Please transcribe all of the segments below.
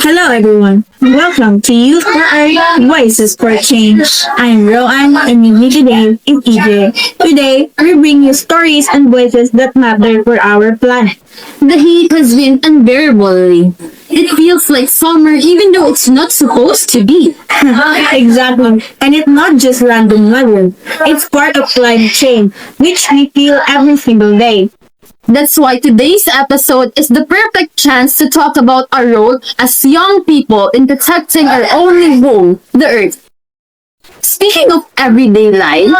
Hello everyone, welcome to Youth for Earth Voices for Change. I'm Roan and with me today is EJ. Today, we bring you stories and voices that matter for our planet. The heat has been unbearable. It feels like summer even though it's not supposed to be. Exactly, and it's not just random weather, it's part of climate change, which we feel every single day. That's why today's episode is the perfect chance to talk about our role as young people in protecting our only home, the earth. Speaking of everyday life,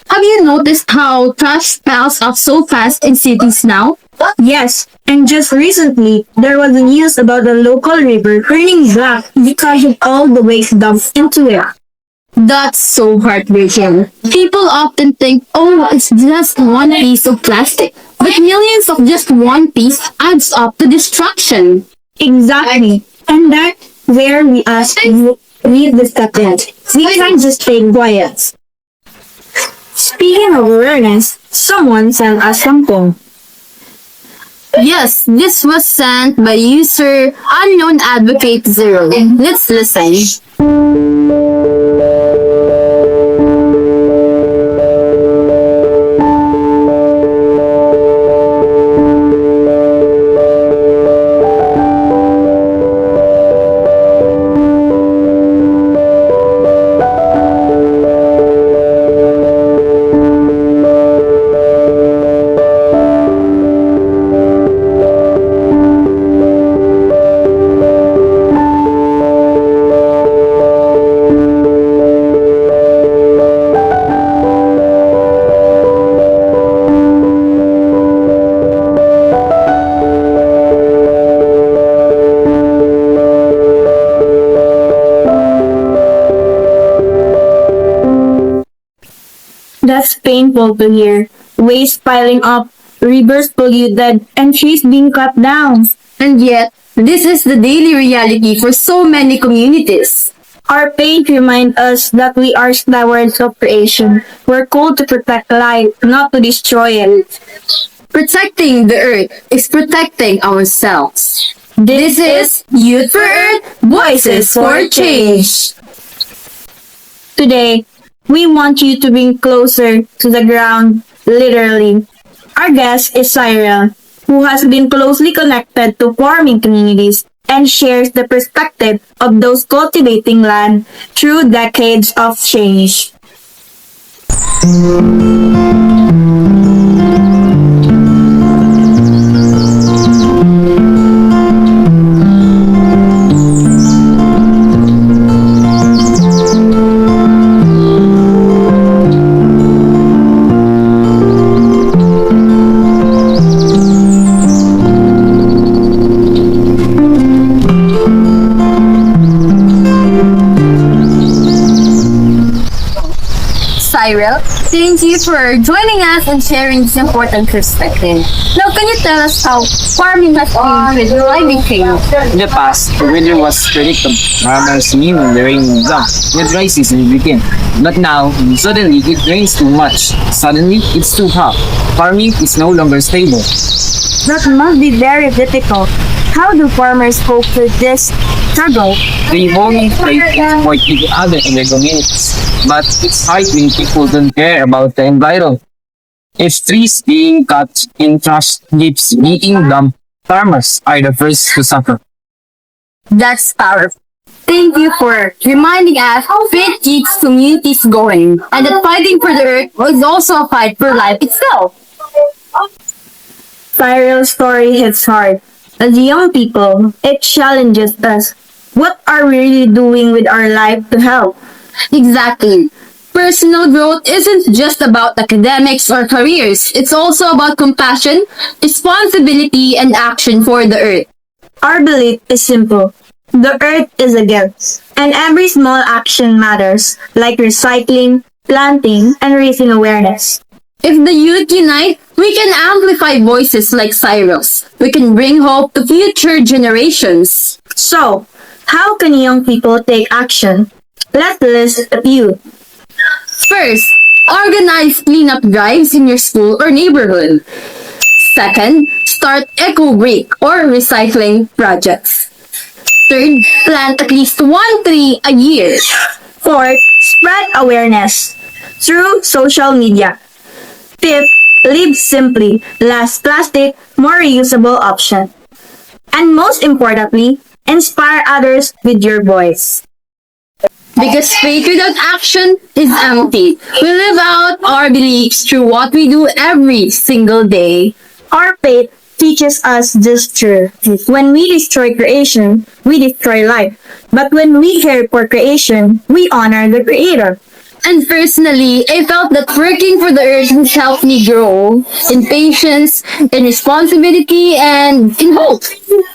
have you noticed how trash piles up so fast in cities now? Yes, and just recently, there was a news about a local river turning black because of all the waste dumped into it. That's so heartbreaking. People often think, oh, it's just one piece of plastic. But millions of just one piece adds up to destruction. Exactly. And that's where we ask you, we the step. We can't just stay quiet. Speaking of awareness, someone sent us something. Yes, this was sent by user Unknown Advocate Zero. Let's listen. That's painful to hear. Waste piling up, rivers polluted, and trees being cut down. And yet, this is the daily reality for so many communities. Our page reminds us that we are stewards of creation. We're called to protect life, not to destroy it. Protecting the earth is protecting ourselves. This is Youth for Earth, Voices for Change. Today, we want you to bring closer to the ground, literally. Our guest is Cyril, who has been closely connected to farming communities and shares the perspective of those cultivating land through decades of change. Cyril, thank you for joining us and sharing this important perspective. Now, can you tell us how farming has changed with climate change? In the past, the weather was predictable. Farmers knew the rain would come, the dry season would begin. But now, suddenly it rains too much. Suddenly, it's too hot. Farming is no longer stable. That must be very difficult. How do farmers cope with this struggle? They only try to support each other in their communities. But it's hard when people don't care about the environment. If trees being cut and trash keeps being dumped, farmers are the first to suffer. That's powerful. Thank you for reminding us faith keeps communities going and that fighting for the earth is also a fight for life itself. Cyril's story hits hard. As young people, it challenges us. What are we really doing with our life to help? Exactly. Personal growth isn't just about academics or careers. It's also about compassion, responsibility, and action for the earth. Our belief is simple. The earth is a gift, and every small action matters, like recycling, planting, and raising awareness. If the youth unite, we can amplify voices like Cyrus. We can bring hope to future generations. So, how can young people take action? Let's list a few. First, organize cleanup drives in your school or neighborhood. Second, start eco-break or recycling projects. Third, plant at least 1 tree a year. Fourth, spread awareness through social media. Fifth, live simply, less plastic, more reusable option. And most importantly, inspire others with your voice. Because faith without action is empty. We live out our beliefs through what we do every single day. Our faith teaches us this truth. When we destroy creation, we destroy life. But when we care for creation, we honor the Creator. And personally, I felt that working for the earth has helped me grow in patience, in responsibility, and in hope.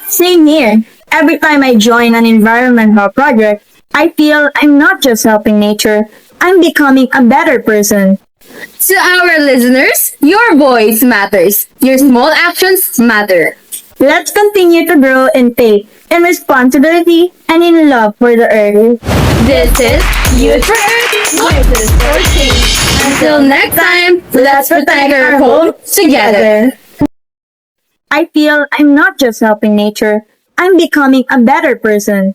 Same here. Every time I join an environmental project, I feel I'm not just helping nature, I'm becoming a better person. To our listeners, your voice matters. Your small actions matter. Let's continue to grow in faith, in responsibility, and in love for the earth. This is Youth for Earth, Voices for Change. Until next time, let's protect our home together. I feel I'm not just helping nature, I'm becoming a better person.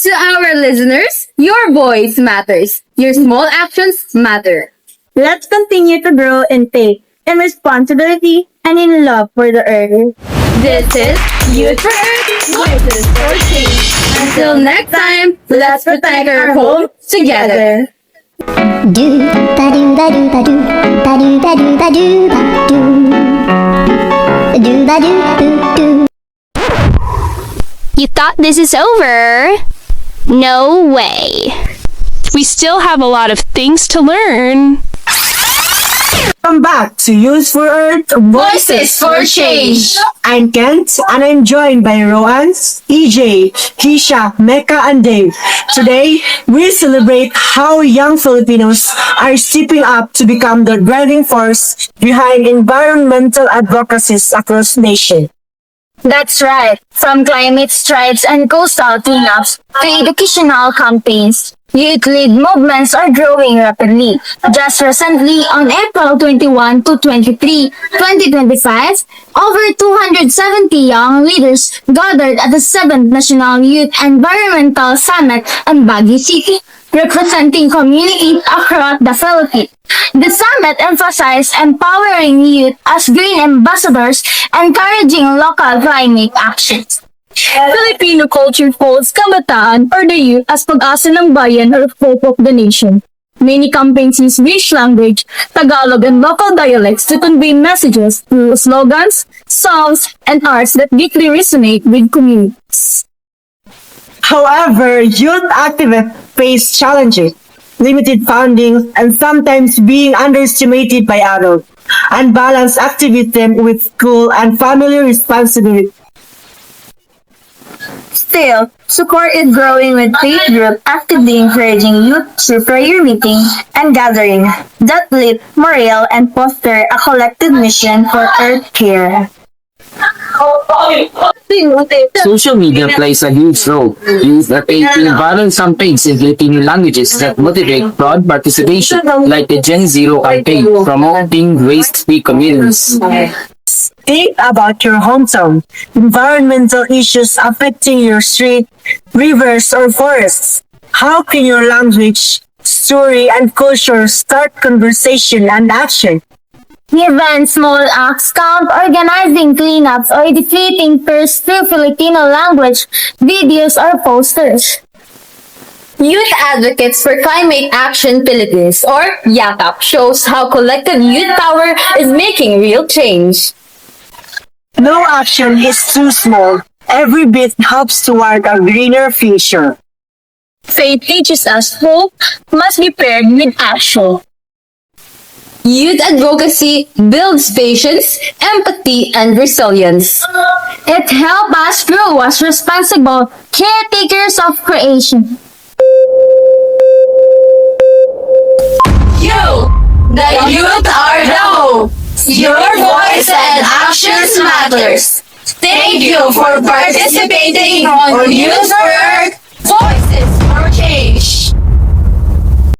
To our listeners, your voice matters. Your small actions matter. Let's continue to grow in faith, in responsibility, and in love for the earth. This is Youth for Earth, Voices for Change. Until next time, let's protect our home together. Do ba do ba do ba do ba do ba do ba do ba do ba do do. You thought this is over? No way. We still have a lot of things to learn. Welcome back to Youth for Earth, Voices for Change. I'm Kent, and I'm joined by Roan, EJ, Keisha, Mecca, and Dave. Today, we celebrate how young Filipinos are stepping up to become the driving force behind environmental advocacies across the nation. That's right. From climate strides and coastal cleanups to educational campaigns, youth-led movements are growing rapidly. Just recently, on April 21 to 23, 2025, over 270 young leaders gathered at the 7th National Youth Environmental Summit in Baguio City, representing communities across the Philippines. The summit emphasized empowering youth as green ambassadors, encouraging local climate actions. Filipino culture holds kabataan or the youth as pag-asa ng bayan or hope of the nation. Many campaigns use rich language, Tagalog, and local dialects to convey messages through slogans, songs, and arts that deeply resonate with communities. However, youth activists face challenges, limited funding, and sometimes being underestimated by adults, unbalanced activism with school and family responsibility. Still, support is growing with faith groups actively encouraging youth through prayer meetings and gatherings that lift morale and foster a collective mission for earth care. Social media plays a huge role. Youth are creating viral campaigns in Filipino languages that motivate broad participation, like the Gen Zero campaign, promoting waste-free communities. Think about your hometown, environmental issues affecting your street, rivers, or forests. How can your language, story, and culture start conversation and action? Even small acts count, organizing cleanups or defeating pests through Filipino language, videos or posters. Youth Advocates for Climate Action Philippines, or YACAP, shows how collective youth power is making real change. No action is too small. Every bit helps toward a greener future. Faith teaches us hope must be paired with action. Youth advocacy builds patience, empathy, and resilience. It helps us grow as responsible caretakers of creation. The youth are the hope. Your voice and actions matters. Thank you for participating on Youth for Earth,